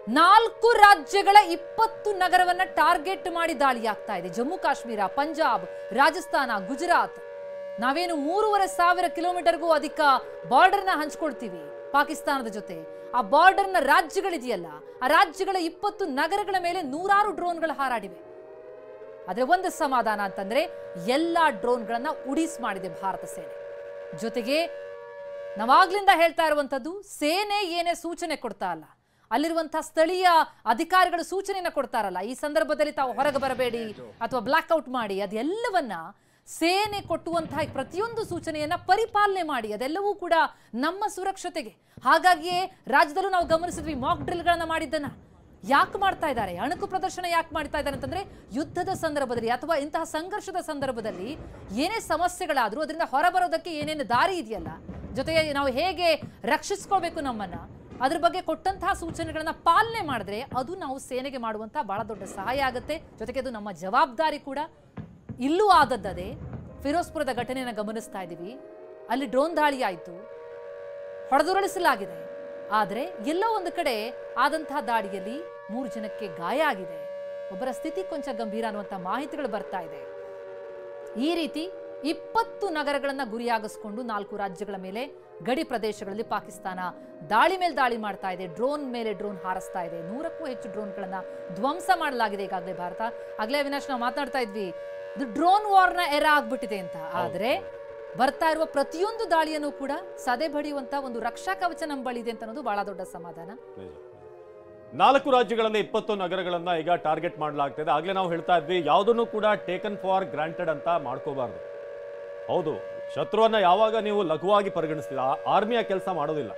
4 ರಾಜ್ಯಗಳ 20 ನಗರವನ್ನ ಟಾರ್ಗೆಟ್ ಮಾಡಿ ದಾಳಿಯಾಗ್ತಾ ಇದೆ. ಜಮ್ಮು ಕಾಶ್ಮೀರ, ಪಂಜಾಬ್, ರಾಜಸ್ಥಾನ, ಗುಜರಾತ್. ನಾವೇನು 3,500 ಕಿಲೋಮೀಟರ್ಗೂ ಅಧಿಕ ಬಾರ್ಡರ್ನ ಹಂಚ್ಕೊಳ್ತೀವಿ ಪಾಕಿಸ್ತಾನದ ಜೊತೆ. ಆ ಬಾರ್ಡರ್ನ ರಾಜ್ಯಗಳಿದೆಯಲ್ಲ, ಆ ರಾಜ್ಯಗಳ 20 ನಗರಗಳ ಮೇಲೆ ನೂರಾರು ಡ್ರೋನ್ಗಳು ಹಾರಾಡಿವೆ. ಆದ್ರೆ ಒಂದು ಸಮಾಧಾನ ಅಂತಂದ್ರೆ ಎಲ್ಲಾ ಡ್ರೋನ್ಗಳನ್ನ ಉಡೀಸ್ ಮಾಡಿದೆ ಭಾರತ ಸೇನೆ. ಜೊತೆಗೆ ನಾವಾಗ್ಲಿಂದ ಹೇಳ್ತಾ ಇರುವಂತದ್ದು, ಸೇನೆ ಏನೇ ಸೂಚನೆ ಕೊಡ್ತಾ ಅಲ್ಲ, ಅಲ್ಲಿರುವಂತಹ ಸ್ಥಳೀಯ ಅಧಿಕಾರಿಗಳು ಸೂಚನೆಯನ್ನ ಕೊಡ್ತಾರಲ್ಲ, ಈ ಸಂದರ್ಭದಲ್ಲಿ ತಾವು ಹೊರಗೆ ಬರಬೇಡಿ ಅಥವಾ ಬ್ಲಾಕ್ಔಟ್ ಮಾಡಿ, ಅದೆಲ್ಲವನ್ನ ಸೇನೆ ಕೊಟ್ಟುವಂತಹ ಪ್ರತಿಯೊಂದು ಸೂಚನೆಯನ್ನ ಪರಿಪಾಲನೆ ಮಾಡಿ, ಅದೆಲ್ಲವೂ ಕೂಡ ನಮ್ಮ ಸುರಕ್ಷತೆಗೆ. ಹಾಗಾಗಿಯೇ ರಾಜ್ಯದಲ್ಲೂ ನಾವು ಗಮನಿಸಿದ್ವಿ ಮಾಕ್ ಡ್ರಿಲ್ಗಳನ್ನ ಮಾಡಿದ್ದನ್ನ. ಯಾಕೆ ಮಾಡ್ತಾ ಇದ್ದಾರೆ, ಅಣುಕು ಪ್ರದರ್ಶನ ಯಾಕೆ ಮಾಡ್ತಾ ಇದ್ದಾರೆ ಅಂತಂದ್ರೆ, ಯುದ್ಧದ ಸಂದರ್ಭದಲ್ಲಿ ಅಥವಾ ಇಂತಹ ಸಂಘರ್ಷದ ಸಂದರ್ಭದಲ್ಲಿ ಏನೇ ಸಮಸ್ಯೆಗಳಾದ್ರೂ ಅದರಿಂದ ಹೊರಬರೋದಕ್ಕೆ ಏನೇನು ದಾರಿ ಇದೆಯಲ್ಲ, ಜೊತೆಗೆ ನಾವು ಹೇಗೆ ರಕ್ಷಿಸ್ಕೊಳ್ಬೇಕು ನಮ್ಮನ್ನ, ಅದ್ರ ಬಗ್ಗೆ ಕೊಟ್ಟಂತಹ ಸೂಚನೆಗಳನ್ನ ಪಾಲನೆ ಮಾಡಿದ್ರೆ ಅದು ನಾವು ಸೇನೆಗೆ ಮಾಡುವಂತಹ ಬಹಳ ದೊಡ್ಡ ಸಹಾಯ ಆಗುತ್ತೆ. ಜೊತೆಗೆ ಅದು ನಮ್ಮ ಜವಾಬ್ದಾರಿ ಕೂಡ. ಇಲ್ಲೂ ಆದದ್ದದೇ ಫಿರೋಜ್ಪುರದ ಘಟನೆಯನ್ನು ಗಮನಿಸ್ತಾ ಇದ್ದೀವಿ. ಅಲ್ಲಿ ಡ್ರೋನ್ ದಾಳಿ ಆಯಿತು, ಹೊಡೆದುರುಳಿಸಲಾಗಿದೆ. ಆದರೆ ಎಲ್ಲೋ ಒಂದು ಕಡೆ ಆದಂತಹ ದಾಳಿಯಲ್ಲಿ 3 ಜನಕ್ಕೆ ಗಾಯ ಆಗಿದೆ. ಒಬ್ಬರ ಸ್ಥಿತಿ ಕೊಂಚ ಗಂಭೀರ ಅನ್ನುವಂಥ ಮಾಹಿತಿಗಳು ಬರ್ತಾ ಇದೆ. ಈ ರೀತಿ 20 ನಗರಗಳನ್ನ ಗುರಿಯಾಗಿಸಿಕೊಂಡು 4 ರಾಜ್ಯಗಳ ಮೇಲೆ ಗಡಿ ಪ್ರದೇಶಗಳಲ್ಲಿ ಪಾಕಿಸ್ತಾನ ದಾಳಿ ಮೇಲೆ ದಾಳಿ ಮಾಡ್ತಾ ಇದೆ. ಡ್ರೋನ್ ಮೇಲೆ ಡ್ರೋನ್ ಹಾರಿಸ್ತಾ ಇದೆ. 100ಕ್ಕೂ ಹೆಚ್ಚು ಡ್ರೋನ್ಗಳನ್ನ ಧ್ವಂಸ ಮಾಡಲಾಗಿದೆ ಈಗಾಗಲೇ ಭಾರತ. ಆಗ್ಲೇ ಅವಿನಾಶ್ ನಾವು ಮಾತನಾಡ್ತಾ ಇದ್ವಿ, ಇದು ಡ್ರೋನ್ ವಾರ್ನ ಎರ ಆಗ್ಬಿಟ್ಟಿದೆ ಅಂತ. ಆದ್ರೆ ಬರ್ತಾ ಇರುವ ಪ್ರತಿಯೊಂದು ದಾಳಿಯನ್ನು ಕೂಡ ಸದೆ ಬಡಿಯುವಂತ ಒಂದು ರಕ್ಷಾ ಕವಚ ನಮ್ಮ ಬಳಿ ಇದೆ ಅಂತ ಅನ್ನೋದು ಬಹಳ ದೊಡ್ಡ ಸಮಾಧಾನ. 4 ರಾಜ್ಯಗಳಲ್ಲಿ 20 ನಗರಗಳನ್ನ ಈಗ ಟಾರ್ಗೆಟ್ ಮಾಡಲಾಗ್ತಿದೆ. ಆಗ್ಲೇ ನಾವು ಹೇಳ್ತಾ ಇದ್ವಿ, ಯಾವುದನ್ನು ಕೂಡ ಟೇಕನ್ ಫಾರ್ ಗ್ರಾಂಟೆಡ್ ಅಂತ ಮಾಡ್ಕೋಬಾರ್ದು. ಹೌದು, ಶತ್ರುವನ್ನ ಯಾವಾಗ ನೀವು ಲಘುವಾಗಿ ಪರಿಗಣಿಸ್ತೀರ, ಆರ್ಮಿಯ ಕೆಲಸ ಮಾಡೋದಿಲ್ಲ.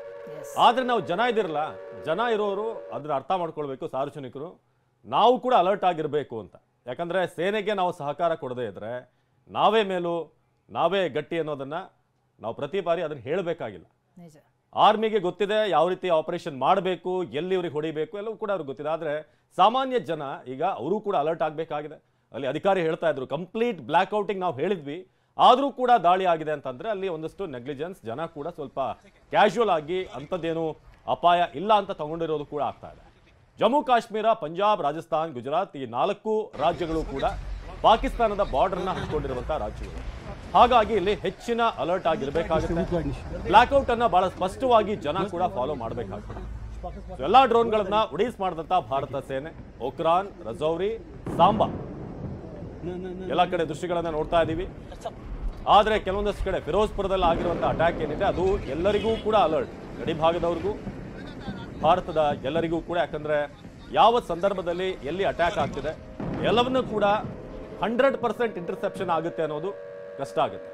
ಆದ್ರೆ ನಾವು ಜನ ಇದಿರಲ್ಲ, ಜನ ಇರೋರು ಅದ್ರ ಅರ್ಥ ಮಾಡ್ಕೊಳ್ಬೇಕು, ಸಾರ್ವಜನಿಕರು ನಾವು ಕೂಡ ಅಲರ್ಟ್ ಆಗಿರ್ಬೇಕು ಅಂತ. ಯಾಕಂದ್ರೆ ಸೇನೆಗೆ ನಾವು ಸಹಕಾರ ಕೊಡದೇ ಇದ್ರೆ ನಾವೇ ಮೇಲೂ ನಾವೇ ಗಟ್ಟಿ ಅನ್ನೋದನ್ನ ನಾವು ಪ್ರತಿ ಬಾರಿ ಅದನ್ನ ಹೇಳಬೇಕಾಗಿಲ್ಲ. ಆರ್ಮಿಗೆ ಗೊತ್ತಿದೆ ಯಾವ ರೀತಿ ಆಪರೇಷನ್ ಮಾಡಬೇಕು, ಎಲ್ಲಿ ಇವ್ರಿಗೆ ಹೊಡಿಬೇಕು, ಎಲ್ಲವೂ ಕೂಡ ಅವ್ರಿಗೆ ಗೊತ್ತಿದೆ. ಆದ್ರೆ ಸಾಮಾನ್ಯ ಜನ ಈಗ ಅವರು ಕೂಡ ಅಲರ್ಟ್ ಆಗಬೇಕಾಗಿದೆ. ಅಲ್ಲಿ ಅಧಿಕಾರಿ ಹೇಳ್ತಾ ಇದ್ರು, ಕಂಪ್ಲೀಟ್ ಬ್ಲಾಕ್ಔಟಿಂಗ್ ನಾವು ಹೇಳಿದ್ವಿ, ಆದ್ರೂ ಕೂಡ ದಾಳಿ ಆಗಿದೆ ಅಂತಂದ್ರೆ ಅಲ್ಲಿ ಒಂದಷ್ಟು ನೆಗ್ಲಿಜೆನ್ಸ್, ಜನ ಕೂಡ ಸ್ವಲ್ಪ ಕ್ಯಾಶುವಲ್ ಆಗಿ ಅಂಥದ್ದೇನು ಅಪಾಯ ಇಲ್ಲ ಅಂತ ತಗೊಂಡಿರೋದು ಕೂಡ ಆಗ್ತಾ ಇದೆ. ಜಮ್ಮು ಕಾಶ್ಮೀರ, ಪಂಜಾಬ್, ರಾಜಸ್ಥಾನ್, ಗುಜರಾತ್ ಈ 4 ರಾಜ್ಯಗಳು ಕೂಡ ಪಾಕಿಸ್ತಾನದ ಬಾರ್ಡರ್ನ ಹಂಚಿಕೊಂಡಿರುವಂತಹ ರಾಜ್ಯಗಳು. ಹಾಗಾಗಿ ಇಲ್ಲಿ ಹೆಚ್ಚಿನ ಅಲರ್ಟ್ ಆಗಿರ್ಬೇಕಾಗುತ್ತೆ. ಬ್ಲಾಕ್ಔಟ್ ಅನ್ನ ಬಹಳ ಸ್ಪಷ್ಟವಾಗಿ ಜನ ಕೂಡ ಫಾಲೋ ಮಾಡಬೇಕಾಗುತ್ತೆ. ಎಲ್ಲಾ ಡ್ರೋನ್ಗಳನ್ನ ಉಡೀಸ್ ಮಾಡಿದಂತ ಭಾರತ ಸೇನೆ ಒಕ್ರಾನ್, ರಜೌರಿ, ಸಾಂಬಾ ಎಲ್ಲ ಕಡೆ ದೃಶ್ಯಗಳನ್ನ ನೋಡ್ತಾ ಇದ್ದೀವಿ. ಆದ್ರೆ ಕೆಲವೊಂದಷ್ಟು ಕಡೆ ಫಿರೋಜ್ಪುರದಲ್ಲಿ ಆಗಿರುವಂತಹ ಅಟ್ಯಾಕ್ ಏನಿದೆ ಅದು ಎಲ್ಲರಿಗೂ ಕೂಡ ಅಲರ್ಟ್, ಗಡಿ ಭಾಗದವ್ರಿಗೂ ಭಾರತದ ಎಲ್ಲರಿಗೂ ಕೂಡ. ಯಾಕಂದ್ರೆ ಯಾವ ಸಂದರ್ಭದಲ್ಲಿ ಎಲ್ಲಿ ಅಟ್ಯಾಕ್ ಆಗ್ತಿದೆ ಎಲ್ಲವನ್ನೂ ಕೂಡ 100% ಇಂಟರ್ಸೆಪ್ಷನ್ ಆಗುತ್ತೆ ಅನ್ನೋದು ಕಷ್ಟ ಆಗುತ್ತೆ.